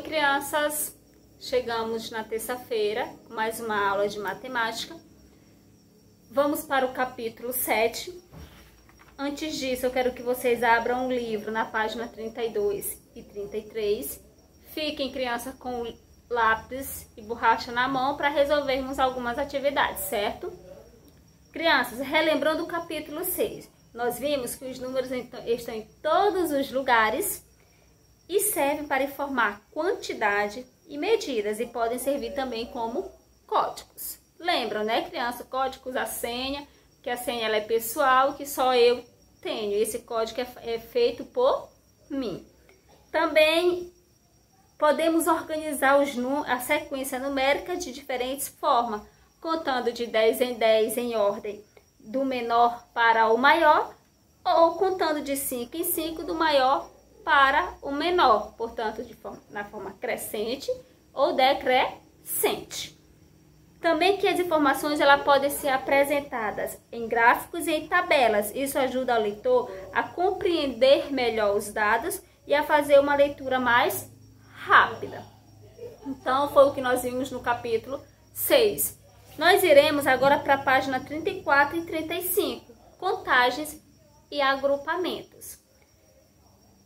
Crianças! Chegamos na terça-feira, mais uma aula de matemática. Vamos para o capítulo 7. Antes disso, eu quero que vocês abram o livro na página 32 e 33. Fiquem, criança, com lápis e borracha na mão para resolvermos algumas atividades, certo? Crianças, relembrando o capítulo 6, nós vimos que os números estão em todos os lugares e servem para informar quantidade e medidas e podem servir também como códigos. Lembram, né, criança? Códigos, a senha, que a senha ela é pessoal, que só eu tenho. Esse código é feito por mim. Também podemos organizar a sequência numérica de diferentes formas, contando de 10 em 10 em ordem do menor para o maior, ou contando de 5 em 5 do maior para o menor, portanto, na forma crescente ou decrescente. Também que as informações podem ser apresentadas em gráficos e em tabelas. Isso ajuda o leitor a compreender melhor os dados e a fazer uma leitura mais rápida. Então, foi o que nós vimos no capítulo 6. Nós iremos agora para a página 34 e 35, contagens e agrupamentos.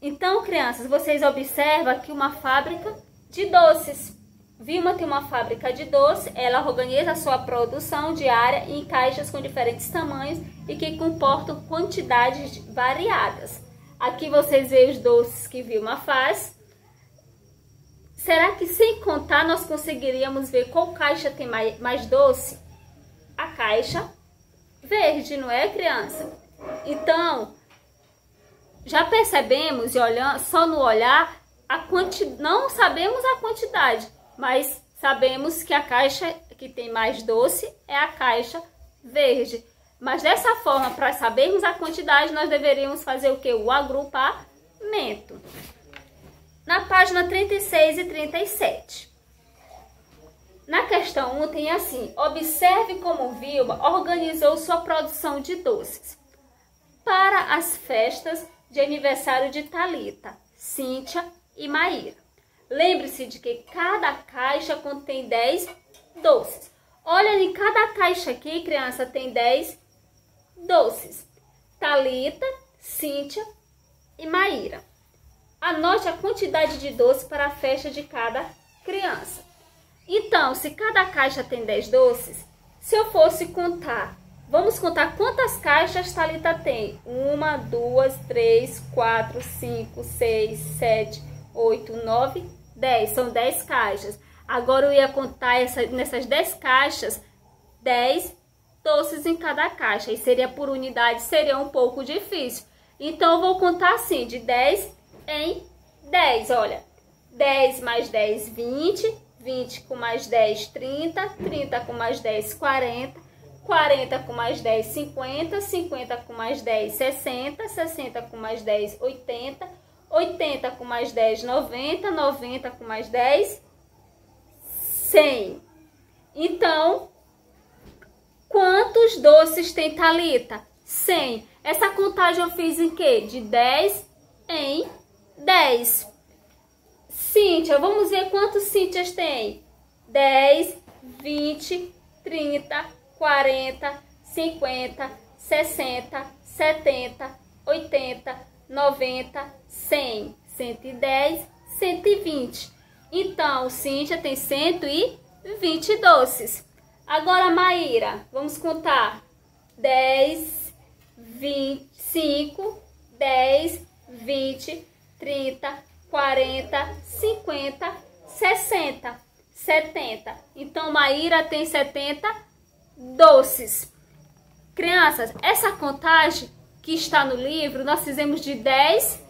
Então, crianças, vocês observam aqui uma fábrica de doces. Vilma tem uma fábrica de doces, ela organiza a sua produção diária em caixas com diferentes tamanhos e que comportam quantidades variadas. Aqui vocês veem os doces que Vilma faz. Será que sem contar nós conseguiríamos ver qual caixa tem mais doce? A caixa verde, não é, criança? Então, já percebemos, e olhando, só no olhar, não sabemos a quantidade, mas sabemos que a caixa que tem mais doce é a caixa verde. Mas dessa forma, para sabermos a quantidade, nós deveríamos fazer o quê? O agrupamento. Na página 36 e 37. Na questão 1 tem assim: observe como Vilma organizou sua produção de doces para as festas de aniversário de Thalita, Cíntia e Maíra. Lembre-se de que cada caixa contém 10 doces. Olha, em cada caixa aqui, criança, tem 10 doces. Thalita, Cíntia e Maíra. Anote a quantidade de doces para a festa de cada criança. Então, se cada caixa tem 10 doces, se eu fosse contar, vamos contar quantas caixas Thalita tem? 1, 2, 3, 4, 5, 6, 7, 8, 9, 10. São 10 caixas. Agora eu ia contar nessas 10 caixas, 10 doces em cada caixa. E seria por unidade, seria um pouco difícil. Então eu vou contar assim, de 10 em 10. Olha, 10 mais 10, 20. 20 com mais 10, 30. 30 com mais 10, 40. 40 com mais 10, 50, 50 com mais 10, 60, 60 com mais 10, 80, 80 com mais 10, 90, 90 com mais 10, 100. Então, quantos doces tem Thalita? 100. Essa contagem eu fiz em quê? De 10 em 10. Cíntia, vamos ver quantos Cíntias tem? 10, 20, 30, 40, 50, 60, 70, 80, 90, 100, 110, 120. Então, Cíntia tem 120 doces. Agora, Maíra, vamos contar. 10, 25, 10, 20, 30, 40, 50, 60, 70. Então, Maíra tem 70 doces. Crianças, essa contagem que está no livro, nós fizemos de 10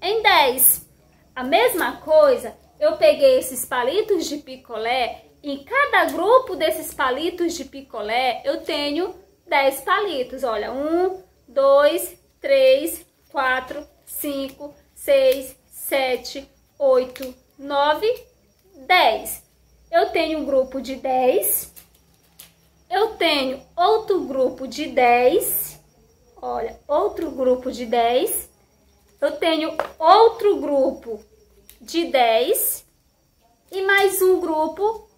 em 10. A mesma coisa, eu peguei esses palitos de picolé. Em cada grupo desses palitos de picolé, eu tenho 10 palitos. Olha, 1, 2, 3, 4, 5, 6, 7, 8, 9, 10. Eu tenho um grupo de 10. Eu tenho outro grupo de 10. Olha, outro grupo de 10. Eu tenho outro grupo de 10. e mais um grupo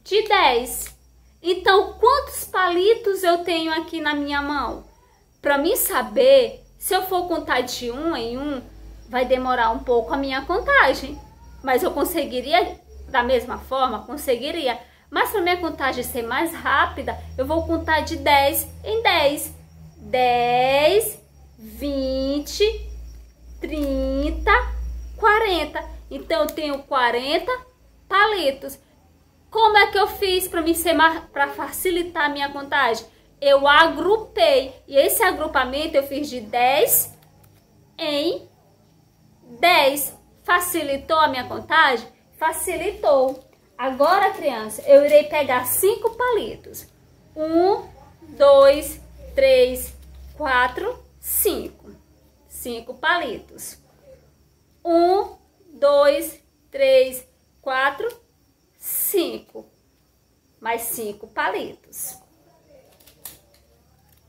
de 10. Então, quantos palitos eu tenho aqui na minha mão? Para mim saber, se eu for contar de um em um, vai demorar um pouco a minha contagem. Mas eu conseguiria, da mesma forma, conseguiria. Mas para minha contagem ser mais rápida, eu vou contar de 10 em 10. 10, 20, 30, 40. Então, eu tenho 40 palitos. Como é que eu fiz para facilitar a minha contagem? Eu agrupei. E esse agrupamento eu fiz de 10 em 10. Facilitou a minha contagem? Facilitou. Agora, criança, eu irei pegar 5 palitos. 1, 2, 3, 4, 5. 5 palitos. 1, 2, 3, 4, 5. Mais 5 palitos.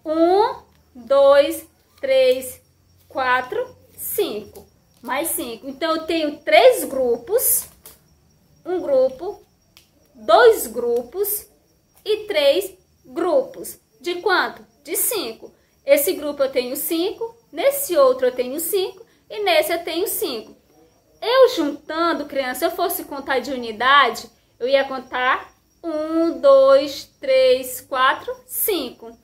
1, 2, 3, 4, 5. Mais 5. Então, eu tenho 3 grupos. Um grupo, 2 grupos e 3 grupos. De quanto? De 5. Esse grupo eu tenho 5, nesse outro eu tenho 5 e nesse eu tenho 5. Eu juntando, criança, se eu fosse contar de unidade, eu ia contar 1, 2, 3, 4, 5.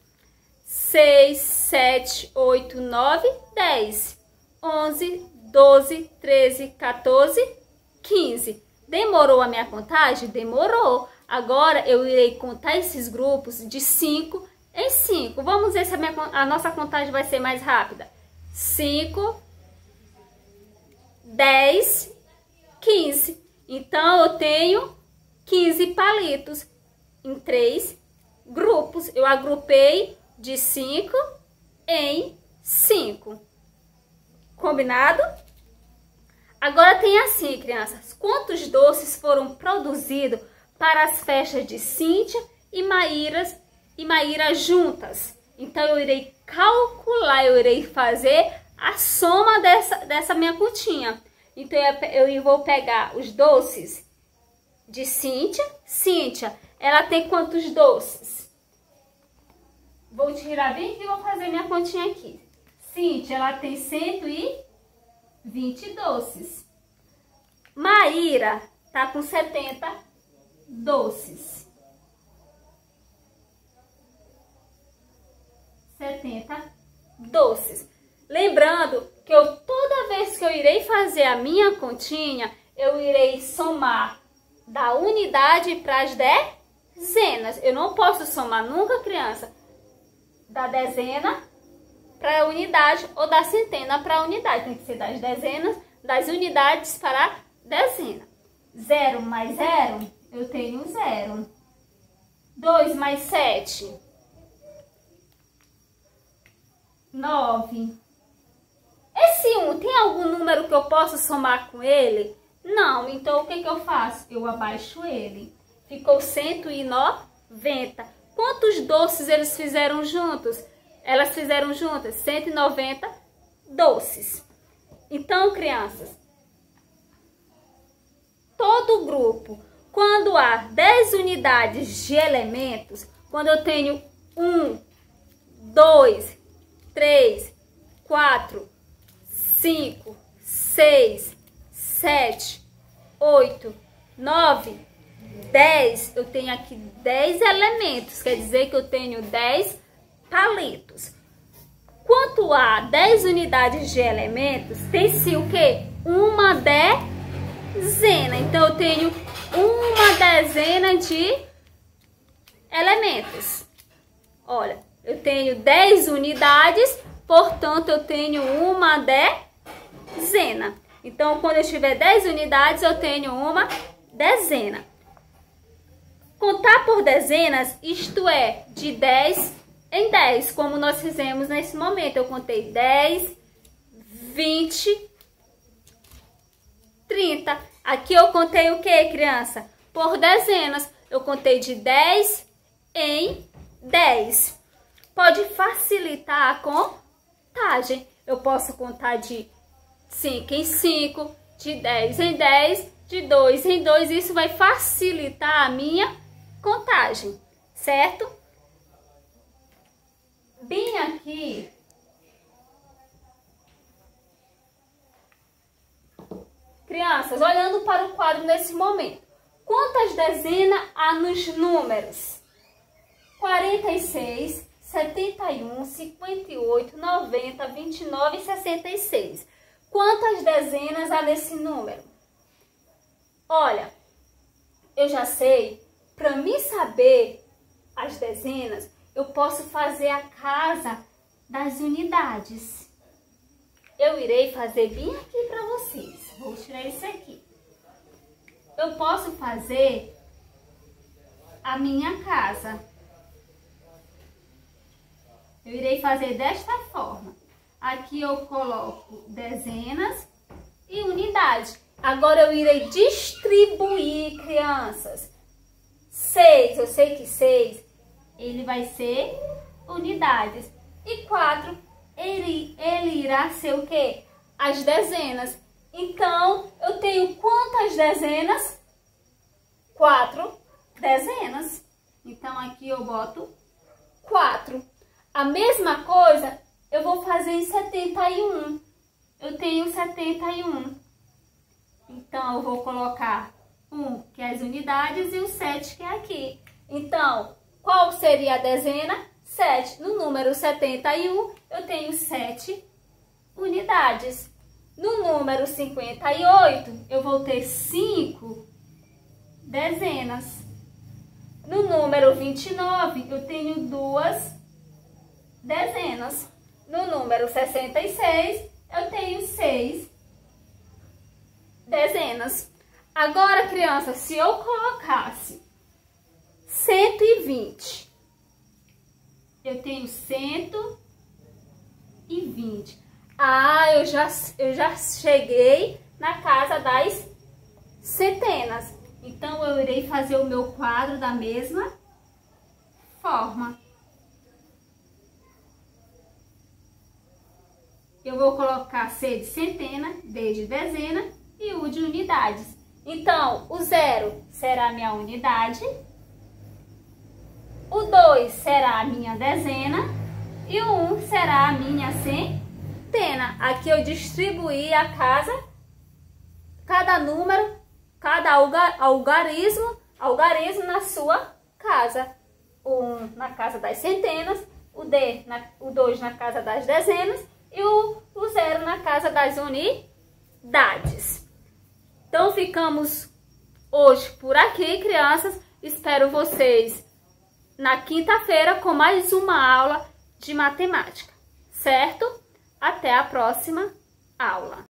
6, 7, 8, 9, 10. 11, 12, 13, 14, 15. Demorou a minha contagem? Demorou. Agora eu irei contar esses grupos de 5 em 5. Vamos ver se a nossa contagem vai ser mais rápida. 5, 10, 15. Então, eu tenho 15 palitos em 3 grupos. Eu agrupei de 5 em 5. Combinado? Agora tem assim, crianças. Quantos doces foram produzidos para as festas de Cíntia e Maíra juntas? Então, eu irei calcular, eu irei fazer a soma dessa minha continha. Então, eu vou pegar os doces de Cíntia. Cíntia, ela tem quantos doces? Vou tirar bem aqui e vou fazer minha continha aqui. Cíntia, ela tem 120 doces. Maíra tá com 70 doces. 70 doces. Lembrando que toda vez que eu irei fazer a minha continha, eu irei somar da unidade para as dezenas. Eu não posso somar nunca, criança, da dezena para a unidade ou da centena para a unidade. Tem que ser das dezenas, das unidades para a dezena. 0 mais 0, eu tenho 0. 2 mais 7, 9. Esse 1, tem algum número que eu possa somar com ele? Não, então o que eu faço? Eu abaixo ele. Ficou 190. Quantos doces eles fizeram juntos? Elas fizeram juntas 190 doces. Então, crianças, todo grupo, quando há 10 unidades de elementos, quando eu tenho 1, 2, 3, 4, 5, 6, 7, 8, 9, 10, eu tenho aqui 10 elementos, quer dizer que eu tenho 10 palitos. Quanto a 10 unidades de elementos, tem-se o quê? Uma dezena. Então, eu tenho uma dezena de elementos. Olha, eu tenho 10 unidades, portanto, eu tenho uma dezena. Então, quando eu tiver 10 unidades, eu tenho uma dezena. Contar por dezenas, isto é, de 10 em 10, como nós fizemos nesse momento. Eu contei 10, 20, 30. Aqui eu contei o que, criança? Por dezenas. Eu contei de 10 em 10. Pode facilitar a contagem. Eu posso contar de 5 em 5, de 10 em 10 de 2 em 2, isso vai facilitar a minha contagem, certo? Bem aqui, crianças, olhando para o quadro nesse momento, quantas dezenas há nos números? 46, 71, 58, 90, 29 e 66. Quantas dezenas há nesse número? Olha, eu já sei, para mim saber as dezenas, eu posso fazer a casa das unidades. Eu irei fazer bem aqui para vocês. Vou tirar isso aqui. Eu posso fazer a minha casa. Eu irei fazer desta forma. Aqui eu coloco dezenas e unidades. Agora eu irei distribuir, crianças. 6, eu sei que 6, ele vai ser unidades. E 4, ele irá ser o quê? As dezenas. Então, eu tenho quantas dezenas? 4 dezenas. Então, aqui eu boto 4. A mesma coisa eu vou fazer em 71. Eu tenho 71. Então, eu vou colocar 1, que é as unidades, e o 7, que é aqui. Então, qual seria a dezena? 7. No número 71, eu tenho 7 unidades. No número 58, eu vou ter 5 dezenas. No número 29, eu tenho 2 dezenas. No número 66, eu tenho 6 dezenas. Agora, criança, se eu colocasse 120, eu tenho 120. Ah, eu já cheguei na casa das centenas. Então, eu irei fazer o meu quadro da mesma forma. Eu vou colocar C de centena, D de dezena e U de unidades. Então, o 0 será a minha unidade, o 2 será a minha dezena e o 1 será a minha centena. Aqui eu distribuí a casa, cada número, cada algarismo na sua casa. O 1 na casa das centenas, o 2 na casa das dezenas e o 0 na casa das unidades. Então, ficamos hoje por aqui, crianças. Espero vocês na quinta-feira com mais uma aula de matemática, certo? Até a próxima aula.